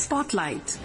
Spotlight.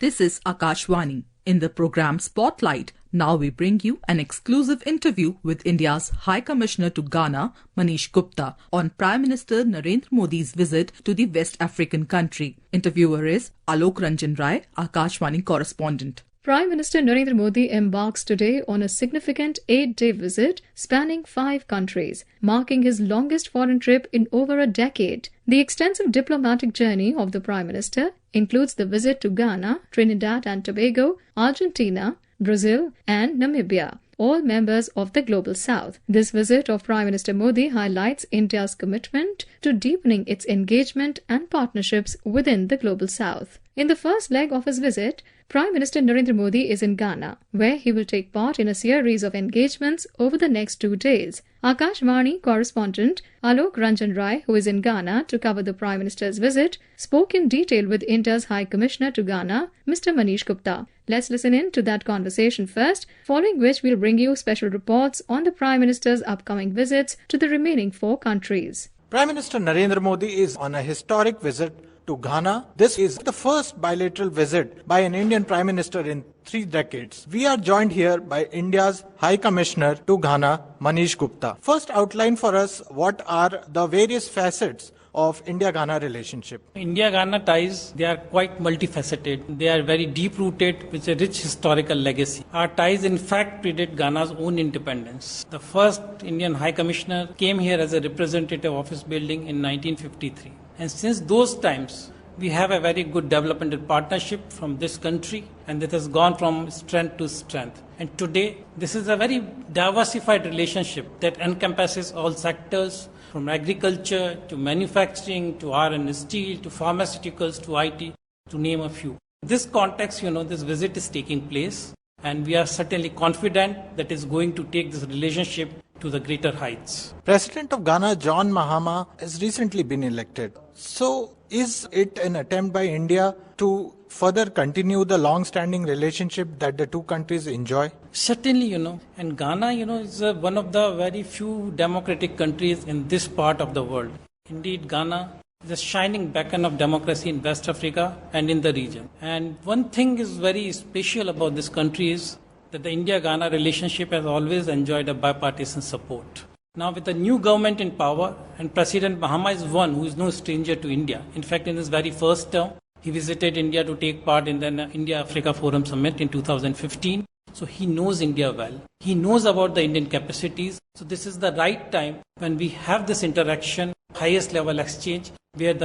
This is Akashvani. In the program Spotlight, now we bring you an exclusive interview with India's High Commissioner to Ghana, Manish Gupta, on Prime Minister Narendra Modi's visit to the West African country. Interviewer is Alok Ranjan Rai, Akashvani correspondent. Prime Minister Narendra Modi embarks today on a significant 8-day visit spanning 5 countries, marking his longest foreign trip in over a decade. The extensive diplomatic journey of the Prime Minister includes the visit to Ghana, Trinidad and Tobago, Argentina, Brazil and Namibia, all members of the Global South. This visit of Prime Minister Modi highlights India's commitment to deepening its engagement and partnerships within the Global South. In the first leg of his visit, Prime Minister Narendra Modi is in Ghana, where he will take part in a series of engagements over the next 2 days. Akashvani correspondent Alok Ranjan Rai, who is in Ghana to cover the Prime Minister's visit, spoke in detail with India's High Commissioner to Ghana, Mr. Manish Gupta. Let's listen in to that conversation first, following which we'll bring you special reports on the Prime Minister's upcoming visits to the remaining 4 countries. Prime Minister Narendra Modi is on a historic visit to Ghana. This is the first bilateral visit by an Indian Prime Minister in 3 decades. We are joined here by India's High Commissioner to Ghana, Manish Gupta. First, outline for us what are the various facets of India-Ghana relationship. India-Ghana ties, they are quite multifaceted. They are very deep-rooted with a rich historical legacy. Our ties in fact predate Ghana's own independence. The first Indian High Commissioner came here as a representative office building in 1953. And since those times, we have a very good developmental partnership from this country, and it has gone from strength to strength. And today, this is a very diversified relationship that encompasses all sectors, from agriculture to manufacturing to iron and steel to pharmaceuticals to IT, to name a few. In this context, this visit is taking place, and we are certainly confident that it's going to take this relationship to the greater heights. President of Ghana, John Mahama, has recently been elected. So, is it an attempt by India to further continue the long-standing relationship that the 2 countries enjoy? Certainly, and Ghana, is one of the very few democratic countries in this part of the world. Indeed, Ghana is a shining beacon of democracy in West Africa and in the region. And one thing is very special about this country is that the India-Ghana relationship has always enjoyed a bipartisan support. Now, with the new government in power, and President Mahama is one who is no stranger to India. In fact, in his very first term, he visited India to take part in the India-Africa Forum Summit in 2015. So he knows India well. He knows about the Indian capacities. So this is the right time when we have this interaction, highest level exchange, where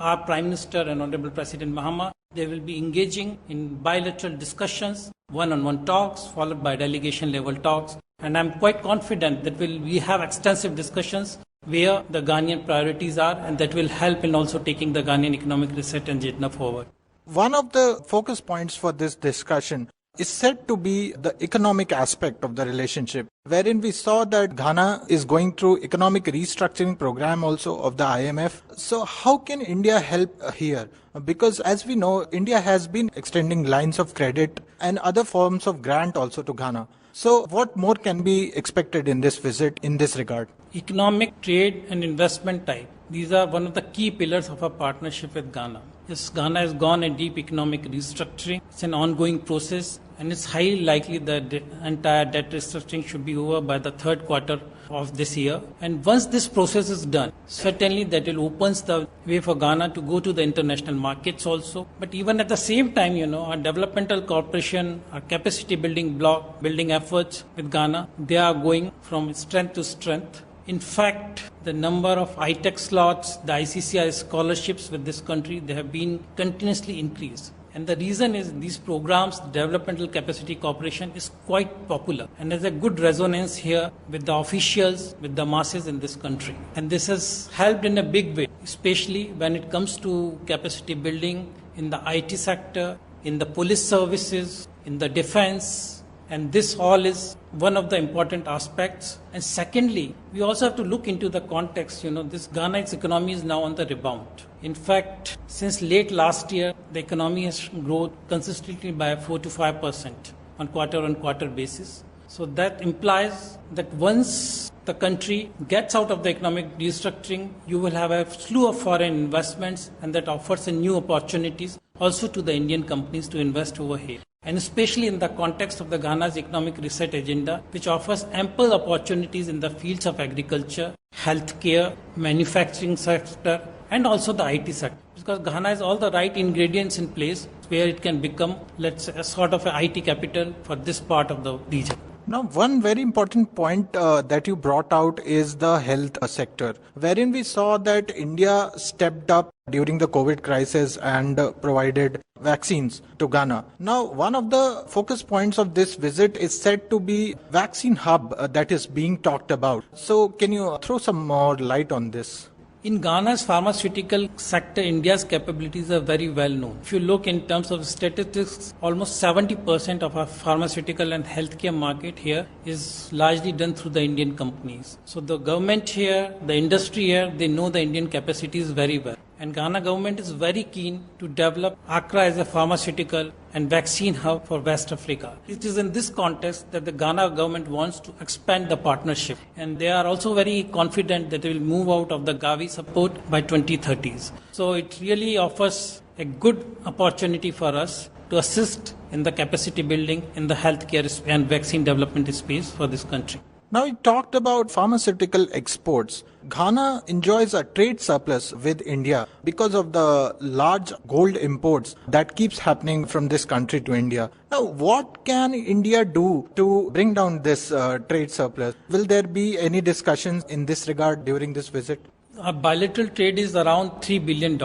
our Prime Minister and Honorable President Mahama, they will be engaging in bilateral discussions, one-on-one talks, followed by delegation level talks. And I'm quite confident that we have extensive discussions where the Ghanaian priorities are, and that will help in also taking the Ghanaian economic reset agenda forward. One of the focus points for this discussion is said to be the economic aspect of the relationship, wherein we saw that Ghana is going through economic restructuring program also of the IMF. So how can India help here? Because as we know, India has been extending lines of credit and other forms of grant also to Ghana. So what more can be expected in this visit in this regard? Economic, trade and investment type. These are one of the key pillars of our partnership with Ghana. Yes, Ghana has gone a deep economic restructuring. It's an ongoing process, and it's highly likely that the entire debt restructuring should be over by the 3rd quarter of this year. And once this process is done, certainly that will opens the way for Ghana to go to the international markets also. But even at the same time, our developmental cooperation, our capacity building efforts with Ghana, they are going from strength to strength. In fact, the number of ITEC slots, the ICCI scholarships with this country, they have been continuously increased. And the reason is these programs, developmental capacity cooperation, is quite popular. And there's a good resonance here with the officials, with the masses in this country. And this has helped in a big way, especially when it comes to capacity building in the IT sector, in the police services, in the defense. And this all is one of the important aspects. And secondly, we also have to look into the context. This Ghana's economy is now on the rebound. In fact, since late last year, the economy has grown consistently by 4 to 5% on quarter-on-quarter basis. So that implies that once the country gets out of the economic restructuring, you will have a slew of foreign investments, and that offers a new opportunities also to the Indian companies to invest over here. And especially in the context of the Ghana's economic reset agenda, which offers ample opportunities in the fields of agriculture, healthcare, manufacturing sector, and also the IT sector. Because Ghana has all the right ingredients in place where it can become, let's say, a sort of an IT capital for this part of the region. Now, one very important point that you brought out is the health sector, wherein we saw that India stepped up during the COVID crisis and provided vaccines to Ghana. Now, one of the focus points of this visit is said to be vaccine hub that is being talked about. So, can you throw some more light on this? In Ghana's pharmaceutical sector, India's capabilities are very well known. If you look in terms of statistics, almost 70% of our pharmaceutical and healthcare market here is largely done through the Indian companies. So the government here, the industry here, they know the Indian capacities very well. And Ghana government is very keen to develop Accra as a pharmaceutical and vaccine hub for West Africa. It is in this context that the Ghana government wants to expand the partnership. And they are also very confident that they will move out of the Gavi support by 2030s. So it really offers a good opportunity for us to assist in the capacity building in the healthcare and vaccine development space for this country. Now, we talked about pharmaceutical exports. Ghana enjoys a trade surplus with India because of the large gold imports that keeps happening from this country to India. Now, what can India do to bring down this trade surplus? Will there be any discussions in this regard during this visit? Our bilateral trade is around $3 billion.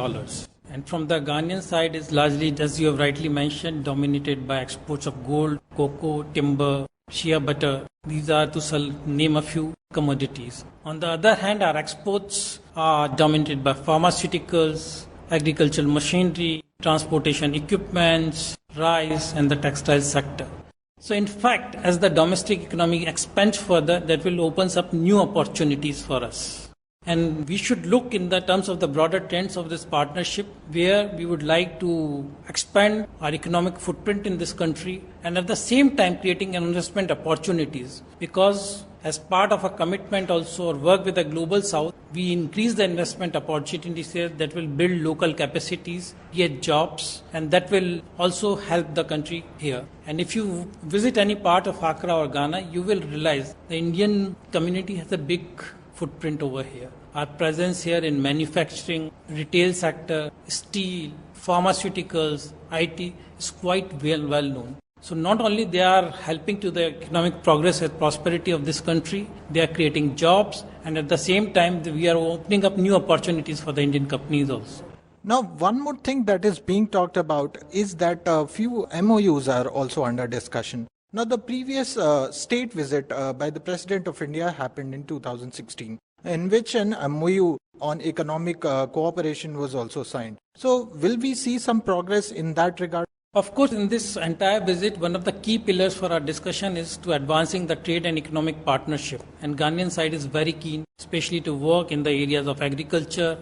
And from the Ghanaian side is largely, as you have rightly mentioned, dominated by exports of gold, cocoa, timber, shea butter. These are to name a few commodities. On the other hand, our exports are dominated by pharmaceuticals, agricultural machinery, transportation equipment, rice, and the textile sector. So in fact, as the domestic economy expands further, that will open up new opportunities for us. And we should look in the terms of the broader trends of this partnership, where we would like to expand our economic footprint in this country and at the same time creating investment opportunities. Because as part of a commitment also or work with the Global South, we increase the investment opportunities here that will build local capacities, create jobs, and that will also help the country here. And if you visit any part of Accra or Ghana, you will realize the Indian community has a big footprint over here. Our presence here in manufacturing, retail sector, steel, pharmaceuticals, IT is quite well known. So not only they are helping to the economic progress and prosperity of this country, they are creating jobs, and at the same time we are opening up new opportunities for the Indian companies also. Now, one more thing that is being talked about is that a few MOUs are also under discussion. Now, the previous state visit by the President of India happened in 2016, in which an MOU on economic cooperation was also signed. So, will we see some progress in that regard? Of course, in this entire visit, one of the key pillars for our discussion is to advancing the trade and economic partnership. And Ghanaian side is very keen, especially to work in the areas of agriculture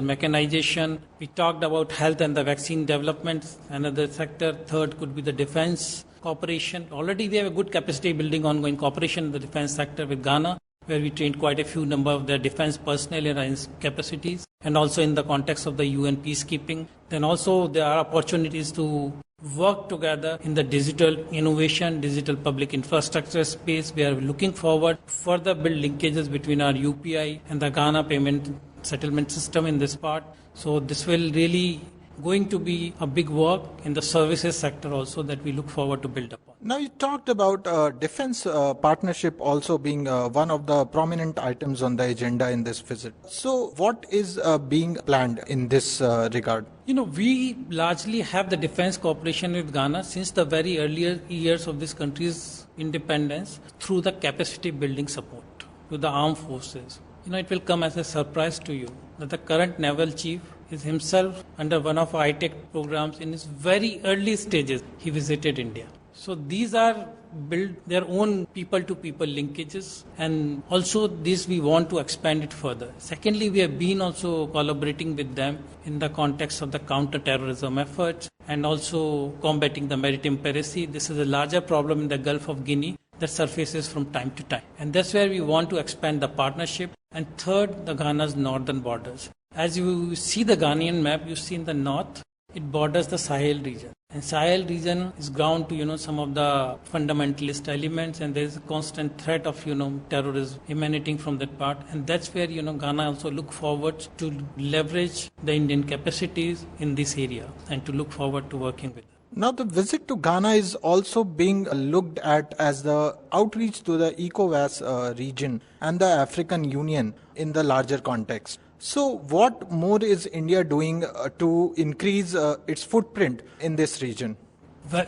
mechanization. We talked about health and the vaccine development. Another sector, third, could be the defense cooperation. Already we have a good capacity building ongoing cooperation in the defense sector with Ghana, where we trained quite a few number of their defense personnel and capacities, and also in the context of the UN peacekeeping. Then also there are opportunities to work together in the digital innovation, digital public infrastructure space. We are looking forward to further build linkages between our UPI and the Ghana payment settlement system in this part. So this will really going to be a big work in the services sector also that we look forward to build upon. Now, you talked about defense partnership also being one of the prominent items on the agenda in this visit. So what is being planned in this regard? We largely have the defense cooperation with Ghana since the very earlier years of this country's independence through the capacity building support to the armed forces. It will come as a surprise to you that the current naval chief is himself under one of our ITEC programs. In his very early stages, he visited India. So these are build their own people-to-people linkages, and also this we want to expand it further. Secondly, we have been also collaborating with them in the context of the counter-terrorism efforts and also combating the maritime piracy. This is a larger problem in the Gulf of Guinea, that surfaces from time to time. And that's where we want to expand the partnership. And third, the Ghana's northern borders. As you see the Ghanaian map, you see in the north, it borders the Sahel region. And Sahel region is ground to, some of the fundamentalist elements, and there is a constant threat of, terrorism emanating from that part. And that's where, Ghana also look forward to leverage the Indian capacities in this area and to look forward to working with them. Now, the visit to Ghana is also being looked at as the outreach to the ECOWAS region and the African Union in the larger context. So, what more is India doing to increase its footprint in this region?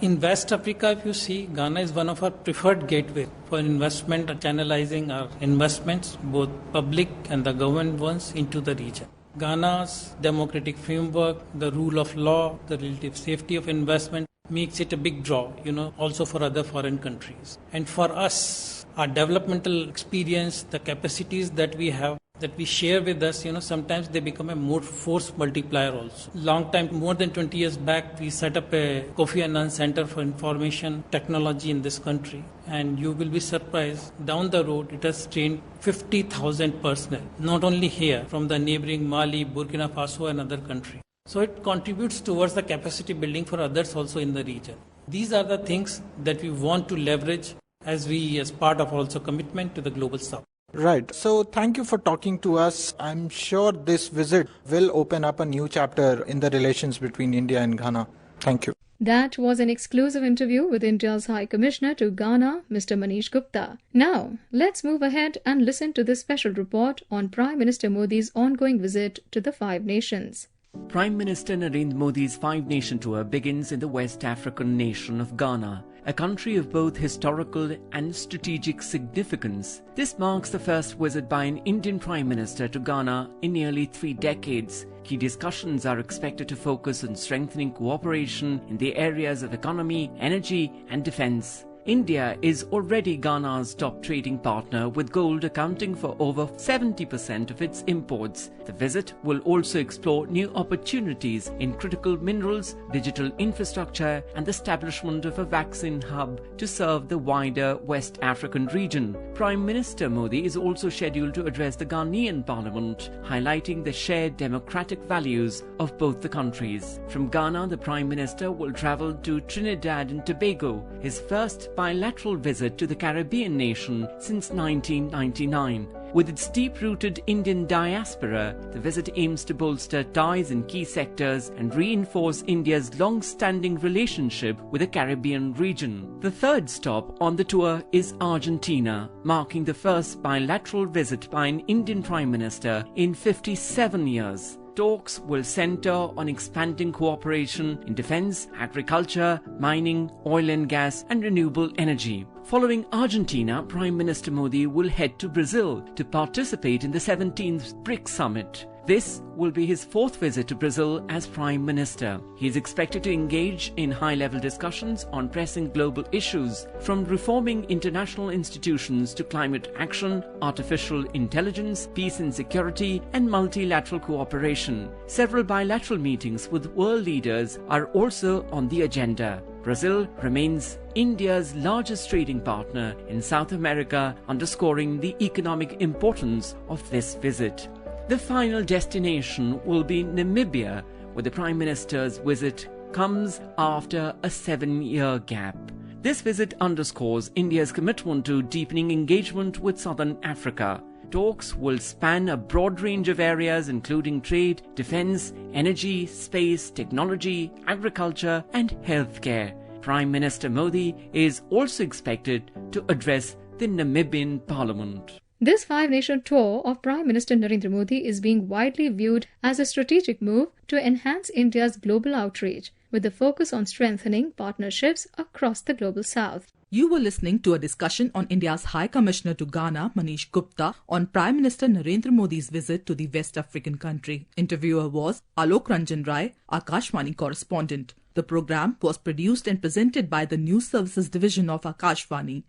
In West Africa, if you see, Ghana is one of our preferred gateway for investment, channelizing our investments, both public and the government ones, into the region. Ghana's democratic framework, the rule of law, the relative safety of investment makes it a big draw, also for other foreign countries. And for us, our developmental experience, the capacities that we have, that we share with us, sometimes they become a more force multiplier also. Long time, more than 20 years back, we set up a Kofi Annan Center for Information Technology in this country. And you will be surprised, down the road, it has trained 50,000 personnel, not only here, from the neighboring Mali, Burkina Faso and other countries. So it contributes towards the capacity building for others also in the region. These are the things that we want to leverage as part of also commitment to the global south. Right. So thank you for talking to us. I'm sure this visit will open up a new chapter in the relations between India and Ghana. Thank you. That was an exclusive interview with India's High Commissioner to Ghana, Mr. Manish Gupta. Now, let's move ahead and listen to this special report on Prime Minister Modi's ongoing visit to the Five Nations. Prime Minister Narendra Modi's five-nation tour begins in the West African nation of Ghana, a country of both historical and strategic significance. This marks the first visit by an Indian Prime Minister to Ghana in nearly 3 decades. Key discussions are expected to focus on strengthening cooperation in the areas of economy, energy and defense. India is already Ghana's top trading partner, with gold accounting for over 70% of its imports. The visit will also explore new opportunities in critical minerals, digital infrastructure and the establishment of a vaccine hub to serve the wider West African region. Prime Minister Modi is also scheduled to address the Ghanaian Parliament, highlighting the shared democratic values of both the countries. From Ghana, the Prime Minister will travel to Trinidad and Tobago, his first bilateral visit to the Caribbean nation since 1999. With its deep-rooted Indian diaspora, the visit aims to bolster ties in key sectors and reinforce India's long-standing relationship with the Caribbean region. The third stop on the tour is Argentina, marking the first bilateral visit by an Indian Prime Minister in 57 years. Talks will center on expanding cooperation in defense, agriculture, mining, oil and gas, and renewable energy. Following Argentina, Prime Minister Modi will head to Brazil to participate in the 17th BRICS Summit. This will be his 4th visit to Brazil as Prime Minister. He is expected to engage in high-level discussions on pressing global issues, from reforming international institutions to climate action, artificial intelligence, peace and security, and multilateral cooperation. Several bilateral meetings with world leaders are also on the agenda. Brazil remains India's largest trading partner in South America, underscoring the economic importance of this visit. The final destination will be Namibia, where the Prime Minister's visit comes after a 7-year gap. This visit underscores India's commitment to deepening engagement with Southern Africa. Talks will span a broad range of areas including trade, defense, energy, space, technology, agriculture and healthcare. Prime Minister Modi is also expected to address the Namibian Parliament. This five-nation tour of Prime Minister Narendra Modi is being widely viewed as a strategic move to enhance India's global outreach, with a focus on strengthening partnerships across the global south. You were listening to a discussion on India's High Commissioner to Ghana, Manish Gupta, on Prime Minister Narendra Modi's visit to the West African country. Interviewer was Alok Ranjan Rai, Akashvani correspondent. The program was produced and presented by the News Services Division of Akashvani.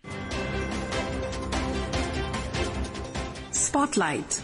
Spotlight.